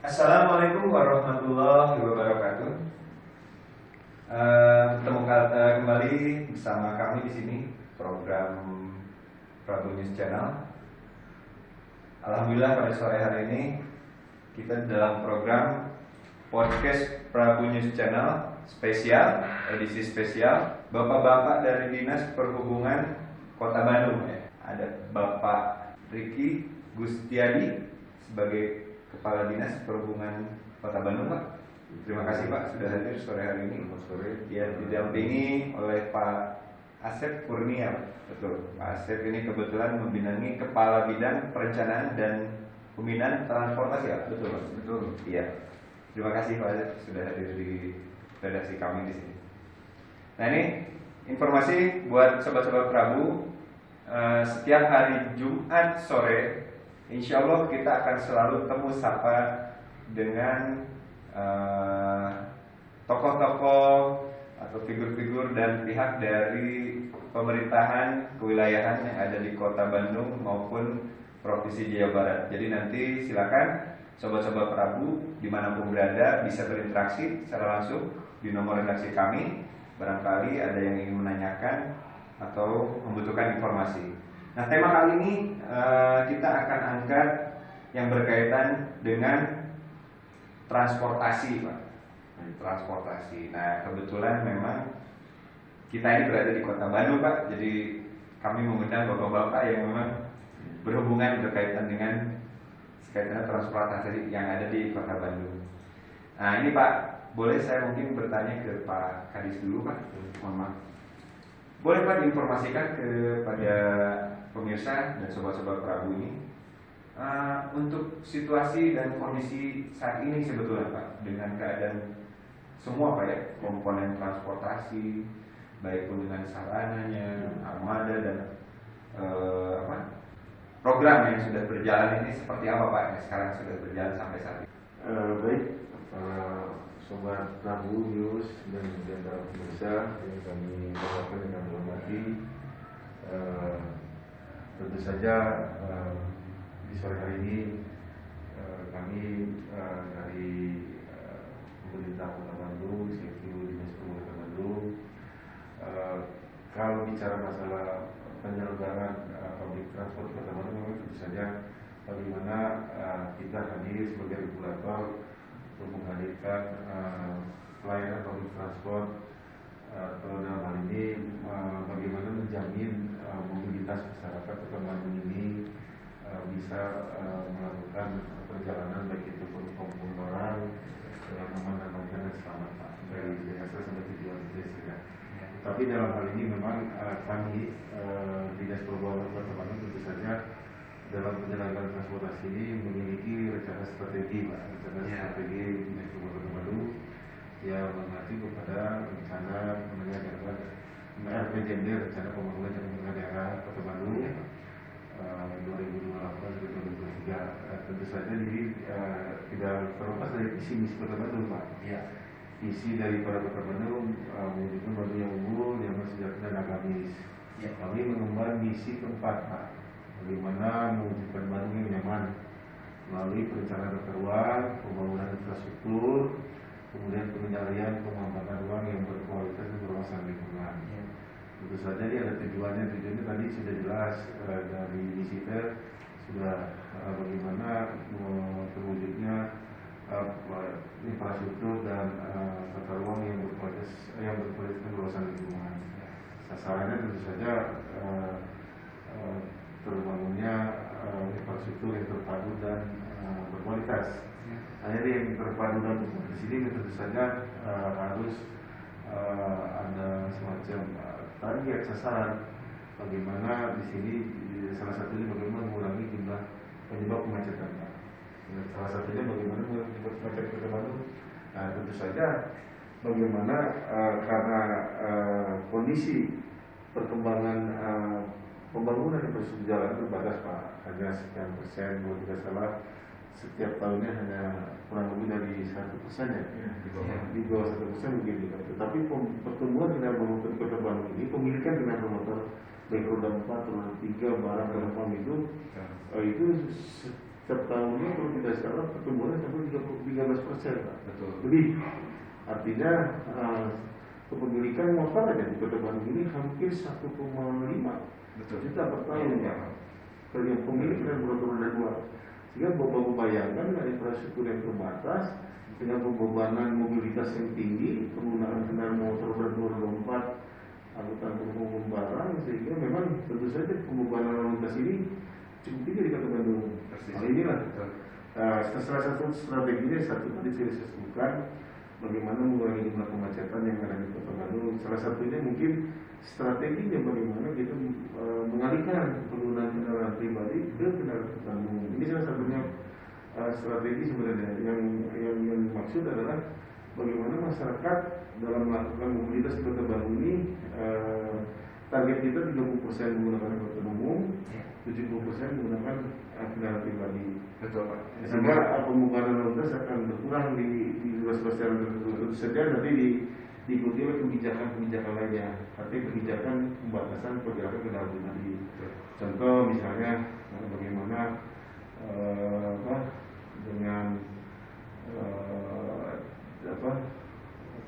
Assalamualaikum warahmatullahi wabarakatuh. Ketemu kembali bersama kami di sini program Prabu News Channel. Alhamdulillah pada sore hari ini kita dalam program podcast Prabu News Channel spesial, edisi spesial Bapak-bapak dari Dinas Perhubungan Kota Bandung ya. Ada Bapak Riki Gustiadi sebagai Kepala Dinas Perhubungan Kota Bandung, Pak. Terima kasih Pak sudah hadir sore hari ini. Sore. Ya, didampingi oleh Pak Asep Kurnia. Betul. Pak Asep ini kebetulan membinangi Kepala Bidang Perencanaan dan Pembinaan Transportasi, ya? Betul. Betul. Iya. Terima kasih Pak Asep sudah hadir di redaksi kami di sini. Nah, ini informasi buat sobat-sobat Prabu. Setiap hari Jumat sore, insya Allah kita akan selalu temu sapa dengan tokoh-tokoh atau figur-figur dan pihak dari pemerintahan kewilayahan yang ada di Kota Bandung maupun Provinsi Jawa Barat. Jadi nanti silakan sobat-sobat Prabu dimanapun berada bisa berinteraksi secara langsung di nomor redaksi kami. Barangkali ada yang ingin menanyakan atau membutuhkan informasi. Nah, tema kali ini kita akan angkat yang berkaitan dengan transportasi, Pak. Transportasi. Nah, kebetulan memang kita ini berada di Kota Bandung, Pak. Jadi kami mengundang bapak-bapak yang memang berhubungan berkaitan dengan transportasi yang ada di Kota Bandung. Nah, ini Pak, boleh saya mungkin bertanya ke Pak Kadis dulu, Pak? Mohon maaf. Boleh Pak diinformasikan kepada pemirsa dan sobat-sobat Prabu ini untuk situasi dan kondisi saat ini sebetulnya Pak, dengan keadaan semua Pak ya, komponen transportasi, baik pun dengan sarananya, armada dan program yang sudah berjalan ini seperti apa Pak yang sekarang sudah berjalan sampai saat ini? Baik, Sobat Prabu News dan para pemirsa yang kami bawakan dengan hormati, tentu saja di sore hari ini kami dari pemerintah Kota Bandung, CQ Dinas Perhubungan Kota Bandung, kalau bicara masalah penyelenggaraan public transport Kota Bandung, memang tentu saja bagaimana kita hadir sebagai regulator untuk menghadirkan pelayanan public transport atau dalam hal ini bagaimana menjamin mobilitas masyarakat Kota Bandung ini bisa melakukan perjalanan baik itu pengumpulan barang dengan aman dan lancar dan selamat dari Jakarta sampai tujuan destinasi. Tapi dalam hal ini memang kami Dinas Perhubungan Kota Bandung tentu saja dalam penyelenggaraan transportasi ini memiliki rencana strategi, Pak. Strategi Dinas Perhubungan Kota Bandung yang mengacu kepada rencana penyelenggarakan RPJMD, rencana pembangunan dan pengembangan daerah Kota Bandung 2028-2023. Tentu saja ini tidak terlepas dari visi misi Kota Bandung, Pak. Ya. Visi dari para Kota Bandung mewujudkan Bandung yang unggul, yang sejahtera dan agamis. Ya. Kami mengemban misi keempat, Pak. Bagaimana mewujudkan Bandung yang nyaman melalui perencanaan tata ruang, pembangunan infrastruktur, kemudian pengendalian pemanfaatan ruang yang berkualitas dan berwawasan lingkungan. Ya. Tentu saja ini ada tujuannya tadi sudah jelas dari misi kita sudah bagaimana terwujudnya infrastruktur dan tata ruang yang berkualitas dan berwawasan lingkungan. Sasarannya tentu saja terbangunnya infrastruktur yang terpadu dan berkualitas. Nah, jadi yang terpadu dan berkualitas ini tentu saja harus ada semacam target sasaran. Bagaimana di sini salah satunya bagaimana mengurangi jumlah penyebab kemacetan. Salah satunya bagaimana mengurangi kemacetan Kota Bandung. Nah, tentu saja bagaimana karena kondisi perkembangan pembangunan infrastruktur jalan terbatas, Pak. Hanya sekian persen, kalau tidak salah setiap tahunnya hanya kurang lebih dari 1% ya. Di bawah 1% begitu. Tetapi pertumbuhan kendaraan bermotor di Kota Bandung ini, pemilikan kendaraan bermotor baik roda 4, roda 3, barang penumpang itu setiap tahunnya kalau tidak salah pertumbuhan sampai 13%, Pak. Betul. Lebih. Artinya kepemilikan motor aja di Kota Bandung ini hampir 1,5 Betul. juta per tahun, Pak. Kalau yang pemilik dan roda 2. Sehingga Bapak bayangkan dengan infrastruktur yang terbatas, dengan pembebanan mobilitas yang tinggi, penggunaan kendaraan motor roda 2, roda 4, angkutan umum barang, sehingga memang tentu saja pembebanan lalu lintas ini cukup tinggi di Kota Bandung. Hal inilah salah satu strateginya tadi saya sebutkan bagaimana mengurangi jumlah kemacetan yang ada di Kota Bandung. Salah satunya mungkin strateginya bagaimana kita mengalihkan penggunaan kendaraan pribadi ke kendaraan angkutan umum. Ini salah satunya strategi sebenarnya yang dimaksud adalah bagaimana masyarakat dalam melakukan mobilitas di Kota Bandung ini target kita 30% menggunakan angkutan umum, 70% menggunakan kendaraan pribadi. Betul, Pak. Sehingga pembukaan lalu lintas akan berkurang di ruas-ruas jalan tertentu. Tentu saja nanti diikuti oleh kebijakan lainnya. Artinya kebijakan pembatasan pergerakan kendaraan pribadi. Contoh misalnya bagaimana dengan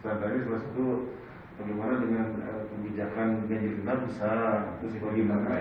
tadi salah satu bagaimana dengan kebijakan ganjil genap bisa terus bagaimana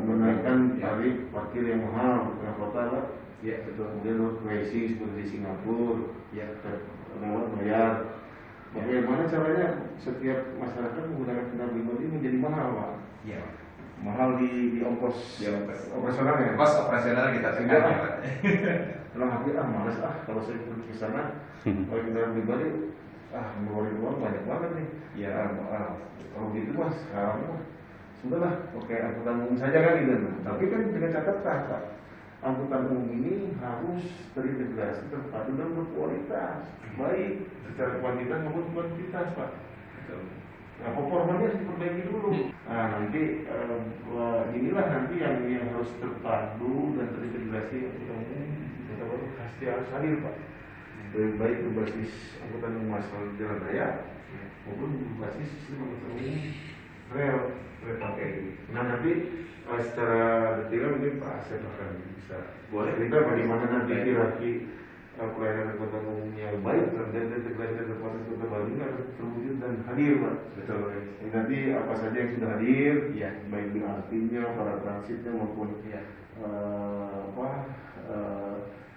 menaikkan tarif parkir yang mahal di tengah kota, Pak. Ya, betul. Kemudian road pricing seperti di Singapura, ya, lewat bayar. Bagaimana caranya setiap masyarakat menggunakan kendaraan pribadi menjadi mahal, Pak? Iya. Mahal di ongkos operasional ya. Kos operasional kita tekan ya, Pak. Dalam hati malas kalau saya pergi ke sana pakai kendaraan pribadi ngeluarin uang banyak banget nih. Ya, kalau gitu mas, sudahlah, oke angkutan umum saja kan gitu. Tapi kan dengan catatan, Pak, angkutan umum ini harus terintegrasi, terpadu dan berkualitas, baik secara kuantitas maupun kuantitas, Pak. Nah, performanya harus diperbaiki dulu. Nah, nanti inilah nanti yang harus terpadu dan terintegrasi angkutan umum. Kita baru pasti harus hadir, Pak. Baik berbasis angkutan umum asal jalan raya maupun berbasis sistem angkutan umum rel kereta api. Nah, nanti secara detail mungkin Pak Asep akan bisa boleh cerita bagaimana nanti hierarki pelayanan angkutan umum yang baik dan integrasi dan terpadu Kota Bandung akan terwujud dan hadir, Pak. Betul. Nanti apa saja yang sudah hadir, ya, baik di artinya, para transitnya maupun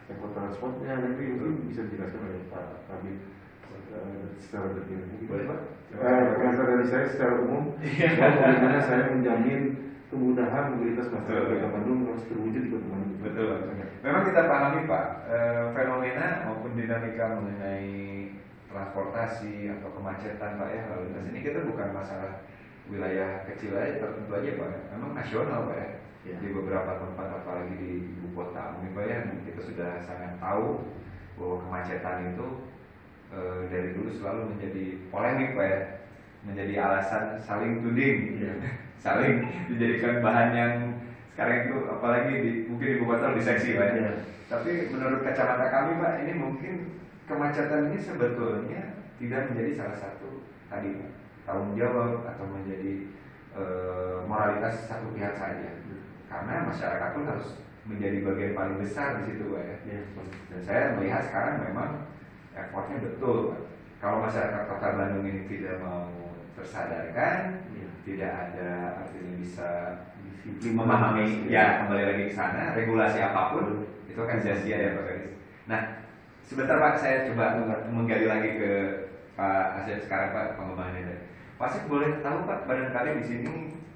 ekotransportnya nanti mungkin bisa dijelaskan oleh Pak Kabit secara detail. Boleh, Pak? Komentar dari saya secara umum, bagaimana saya menjamin kemudahan mobilitas masyarakat Kota Bandung harus terwujud di Kota Bandung. Betul. Memang kita pahami, Pak, fenomena maupun dinamika mengenai transportasi atau kemacetan, Pak, ya, lalu lintas ini kita bukan masalah wilayah kecil aja, tertentu aja, Pak. Memang nasional, Pak, ya. Ya. Di beberapa tempat, apalagi di ibu kota, mungkin Pak, ya, kita sudah sangat tahu bahwa kemacetan itu dari dulu selalu menjadi polemik, Pak, ya, menjadi alasan saling tuding, ya. Saling dijadikan bahan yang sekarang itu apalagi mungkin ibu kota lebih seksi, Pak, ya. Tapi menurut kacamata kami, Pak, ini mungkin kemacetan ini sebetulnya tidak menjadi salah satu tadi, Pak, tanggung jawab atau menjadi moralitas satu pihak saja. Karena masyarakat pun harus menjadi bagian paling besar di situ, Pak, ya. Dan saya melihat sekarang memang effortnya betul, Pak. Kalau masyarakat Kota Bandung ini tidak mau tersadarkan, tidak ada artinya bisa memahami, ya, kembali lagi ke sana, regulasi apapun itu akan sia-sia, ya, Pak Gadis. Nah, sebentar, Pak, saya coba menggali lagi ke Pak Asep sekarang, Pak, pengembangannya. Pak Asep boleh tahu, Pak, barangkali di sini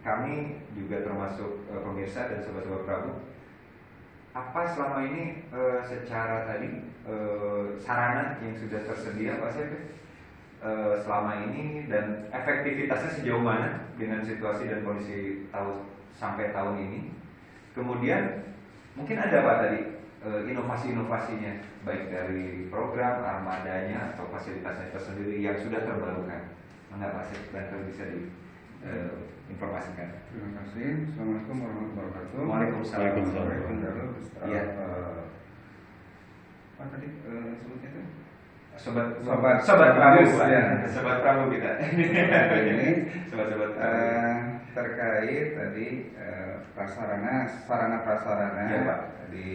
kami juga termasuk pemirsa dan sobat-sobat Prabu, apa selama ini secara tadi sarana yang sudah tersedia, Pak Asep, selama ini dan efektivitasnya sejauh mana dengan situasi dan kondisi sampai tahun ini. Kemudian mungkin ada, Pak, tadi inovasi-inovasinya baik dari program armadanya atau fasilitasnya tersendiri yang sudah terbarukan. Mana Pak Asep barangkali bisa informasikan. Terima kasih. Assalamualaikum warahmatullahi wabarakatuh. Waalaikumsalam. Iya. Apa tadi sebutnya itu? Sobat Prabu, ya. Sobat Prabu kita. Ini sobat. terkait tadi sarana prasarana Ya, Pak. di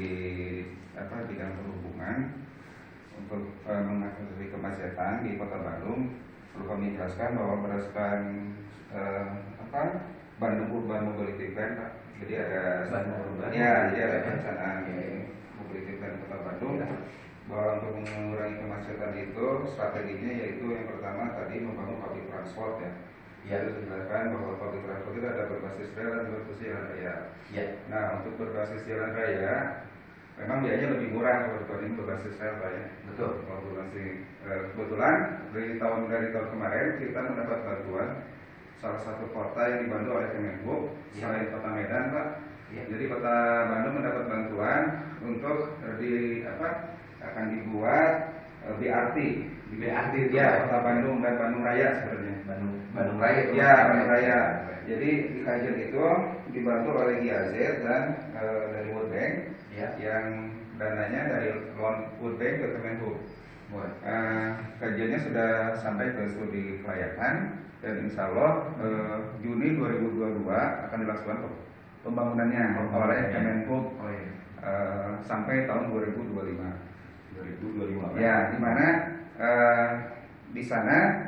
bidang perhubungan untuk mengatasi kemacetan di Kota Bandung, perlu kami jelaskan bahwa berdasarkan Bandung Urban Mobility Plan, Pak. Jadi ada jadi ada perencanaan mobility plan Kota Bandung. Bahwa untuk mengurangi kemacetan itu strateginya yaitu yang pertama tadi membangun public transport ya. Jadi dijelaskan bahwa public transport itu ada berbasis rel dan berbasis jalan raya. Ya. Nah, untuk berbasis jalan raya memang biayanya lebih murah kalau ini berbasis rel Pak ya. Betul. Kalau berbasis kebetulan dari tahun kemarin kita mendapat bantuan salah satu kota yang dibantu oleh Kemenhub selain Kota Medan Pak. Ya. Jadi Kota Bandung mendapat bantuan untuk akan dibuat BRT itu ya Kota Bandung dan Bandung Raya sebenarnya. Bandung Raya itu. Ya, Bandung Raya. Jadi di kajian itu dibantu oleh GIZ dan dari World Bank yang dananya dari loan World Bank ke Kemenhub. Kajiannya sudah sampai ke studi kelayakan dan insya Allah Juni 2022 akan dilakukan pembangunannya oleh Kemenhub sampai tahun 2025. Ya, di mana di sana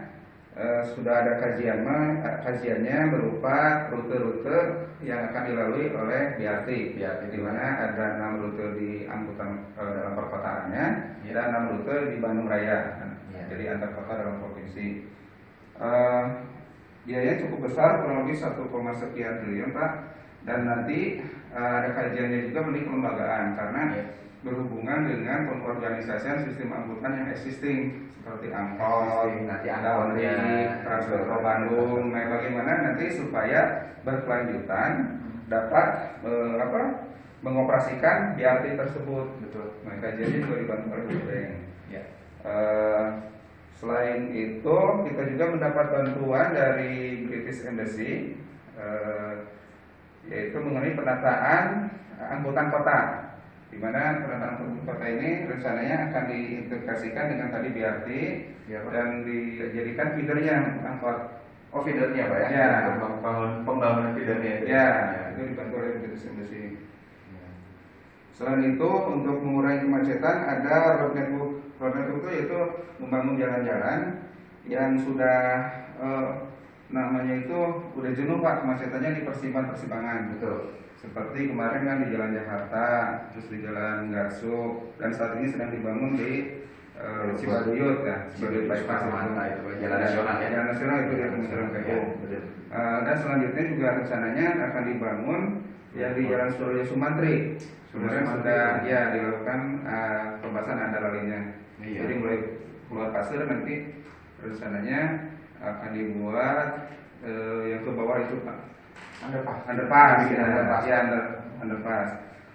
sudah ada kajiannya berupa rute-rute yang akan dilalui oleh BRT, di mana ada 6 rute di angkutan dalam perkotaannya dan 6 rute di Bandung Raya, jadi antar kota dalam provinsi. Biayanya cukup besar, kurang lebih 1, sekian triliun Pak, dan nanti ada kajiannya juga mengenai kelembagaan karena berhubungan dengan pengorganisasian sistem angkutan yang existing seperti angkot, nanti Transmetro Bandung. Nah, bagaimana nanti supaya berkelanjutan dapat mengoperasikan BRT tersebut. Betul. Nah, kajiannya juga dibantu oleh World Bank. Ya. Selain itu kita juga mendapat bantuan dari British Embassy yaitu mengenai penataan angkutan kota, di mana penataan angkutan kota ini rencananya akan diintegrasikan dengan tadi BRT dan dijadikan feedernya angkot. Oh, feedernya Pak ya? Ya. Pembangunan feedernya itu. Ya, itu dibantu oleh British Embassy. Selain itu untuk mengurangi kemacetan ada road network itu yaitu membangun jalan-jalan yang sudah namanya itu udah jenuh Pak kemacetannya di persimpangan. Betul. Seperti kemarin kan di Jalan Jakarta, terus di Jalan Garsuk, dan saat ini sedang dibangun di Cibaduyut ya, Cibaduyut bypass itu jalan nasional ya. Jalan nasional itu ya kementerian PU. Dan selanjutnya juga rencananya akan dibangun yang di Jalan Surya Sumantri. Sebenarnya sudah dilakukan pembahasan antara lainnya. Jadi mulai keluar pasir nanti rencananya akan dibuat yang ke bawah itu Pak. Underpass.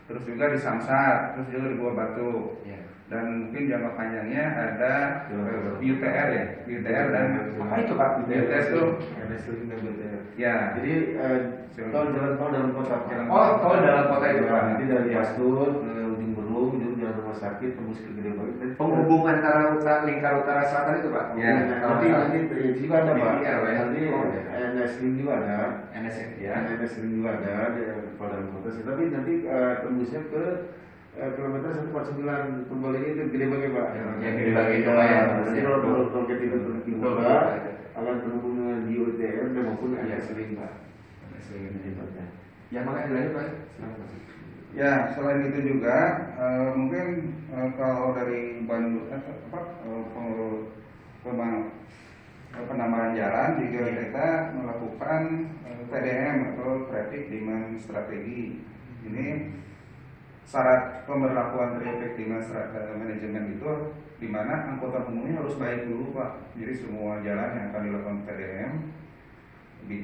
Terus juga di Samsat, terus juga di Buah Batu. Dan mungkin jangka panjangnya ada UTR ya, UTR dan apa itu Pak? UTR itu ya. Jadi tol jalan tol dalam kota. Tol dalam kota itu Pak. Nanti dari Pastur ke Ujung Berung, jalan rumah sakit tembus ke Gede Bage. Penghubungan antara lingkar utara selatan itu Pak. Ya, nanti juga ada Pak. Nanti NS Ring juga ada. NS Ring juga ada di dalam kota. Tapi nanti tembusnya ke kilometer 149 Purbalingga itu Gede Bage Pak. Yang Gede Bage itu Pak ya. Nanti kalau kita itu dibuka akan terhubung dengan UTR dan maupun NS Ring Pak. Ya makanya lanjut Pak. Ya, selain itu juga mungkin kalau dari Bandung penambahan jalan juga kita melakukan TDM atau Traffic Demand Strategi. Ini syarat pemberlakuan Traffic Demand Management itu di mana angkutan umumnya harus baik dulu Pak. Jadi semua jalan yang akan dilakukan TDM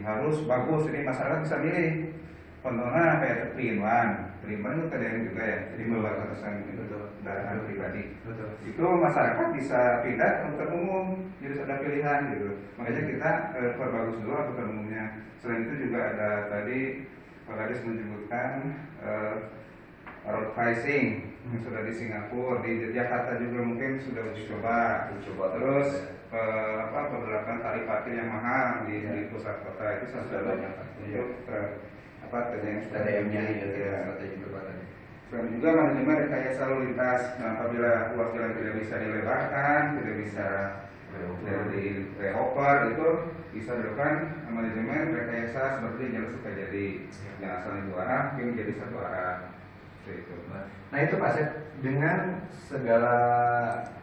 harus bagus. Ini masyarakat bisa milih. Contohnya kayak Trinwan itu TDM juga ya, jadi perbatasan itu kendaraan pribadi. Betul. Itu masyarakat bisa pindah angkutan umum, jadi ada pilihan gitu. Makanya kita perbagus dulu angkutan umumnya. Selain itu juga ada tadi Pak Kadis menyebutkan road pricing. sudah di Singapura, di Jakarta juga mungkin sudah uji coba. Terus penerapan tarif parkir yang mahal di pusat kota itu sudah banyak untuk TDM-nya strategi percepatan. Dan juga manajemen rekayasa lalu lintas. Nah, apabila ruas jalan tidak bisa dilebarkan, tidak bisa dari rehopper, itu bisa dilakukan manajemen rekayasa seperti jalan Sukajadi, yang asalnya 2 arah mungkin menjadi 1 arah. Itu. Nah itu Pak Sep, dengan segala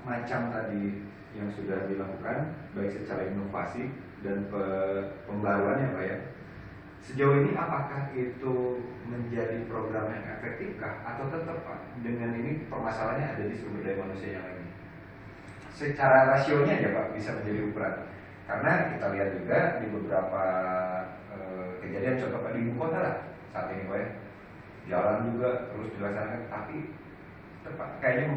macam tadi yang sudah dilakukan, baik secara inovasi dan pembaruan ya Pak ya, sejauh ini apakah itu menjadi program yang efektifkah atau tetap Pak dengan ini permasalahannya ada di sumber daya manusia yang lainnya? Secara rasionya ya Pak bisa menjadi ukuran, karena kita lihat juga di beberapa kejadian, contoh Pak di ibu kota lah saat ini Pak ya, jalan juga terus dilaksanakan, tapi tepat kayaknya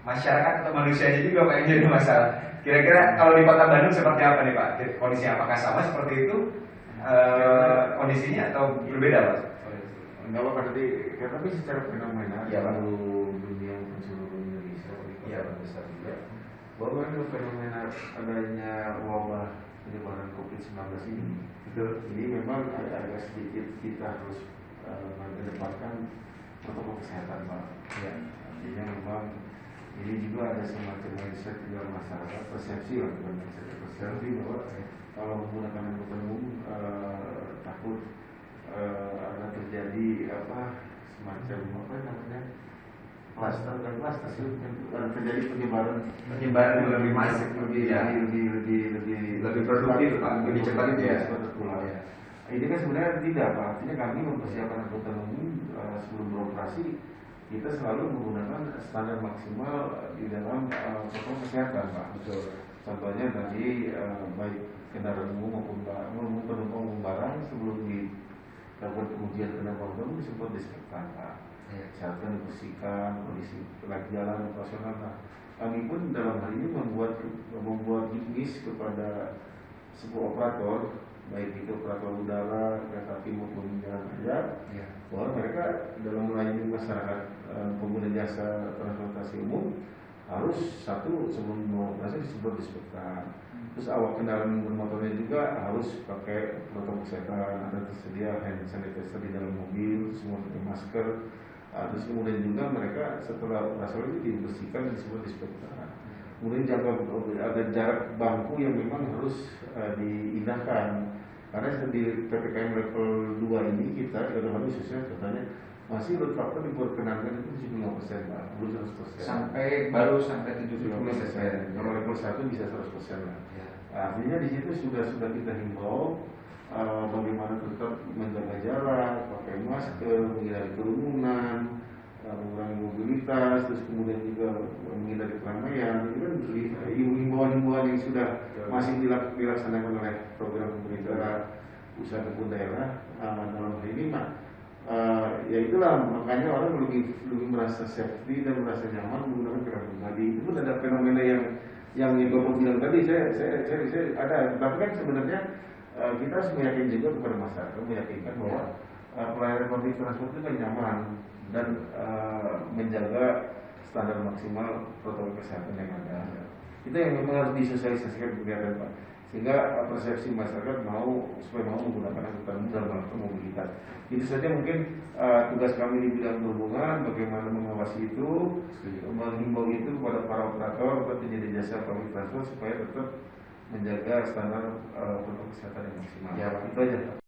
masyarakat atau manusianya juga Pak yang jadi masalah. Kira-kira kalau di Kota Bandung seperti apa nih Pak? Kondisinya apakah sama seperti itu kondisinya atau berbeda Pak? Enggak apa tadi, ya, tapi secara fenomena ya, seluruh dunia seluruh Indonesia ya, besar juga bahwa fenomena adanya wabah penyebaran COVID-19 ini, ini memang agak sedikit kita harus mengedepankan protokol kesehatan Pak. Ya, artinya memang ini juga ada semacam mindset di dalam masyarakat, persepsi lah, bukan persepsi bahwa kalau menggunakan angkutan umum takut akan terjadi semacam klaster dan klaster sih, terjadi penyebaran lebih masif, lebih produktif Pak, lebih cepat ya. Ini kan sebenarnya tidak Pak, artinya kami mempersiapkan angkutan umum sebelum beroperasi, kita selalu menggunakan standar maksimal di dalam protokol kesehatan Pak. Betul. Contohnya tadi baik kendaraan umum maupun penumpang umum barang sebelum dilakukan pengujian kendaraan umum disebut disinfektan Pak. Kesehatan dibersihkan, kondisi layak jalan operasional. Nah, kami pun dalam hal ini membuat juknis kepada sebuah operator, baik itu operator udara, kereta api maupun jalan raya, bahwa mereka dalam melayani masyarakat pengguna jasa transportasi umum harus satu sebelum beroperasi disebut disinfektan. Terus awak kendaraan bermotornya juga harus pakai protokol kesehatan, ada tersedia hand sanitizer di dalam mobil, semua pakai masker. Terus kemudian juga mereka setelah operasional itu dibersihkan dan disebut disinfektan. Kemudian ada jarak bangku yang memang harus diindahkan. Karena di PPKM level 2 ini kita dalam hal khususnya contohnya masih load factor diperkenankan itu 75% Pak, belum 100%. Baru sampai 70%. Kalau level 1 bisa 100% lah. Artinya di situ sudah kita himbau bagaimana tetap menjaga jarak, pakai masker, menghindari kerumunan, mengurangi mobilitas, terus kemudian juga menghindari keramaian. Itu kan himbauan-himbauan yang sudah masih dilaksanakan oleh program pemerintah usaha maupun daerah. Dalam hal ini ya itulah makanya orang lebih merasa safety dan merasa nyaman menggunakan kendaraan pribadi. Itu pun ada fenomena yang Bapak bilang tadi, saya ada, tapi kan sebenarnya kita harus meyakinkan juga kepada masyarakat, meyakinkan bahwa pelayanan public transport itu kan nyaman dan menjaga standar maksimal protokol kesehatan yang ada. Itu yang memang harus disosialisasikan kegiatan Pak, sehingga persepsi masyarakat supaya mau menggunakan angkutan umum dalam rangka mobilitas. Itu saja mungkin tugas kami di bidang perhubungan, bagaimana mengawasi itu, menghimbau itu kepada para operator atau penyedia jasa public transport supaya tetap menjaga standar protokol kesehatan yang maksimal. Ya, Pak, itu aja.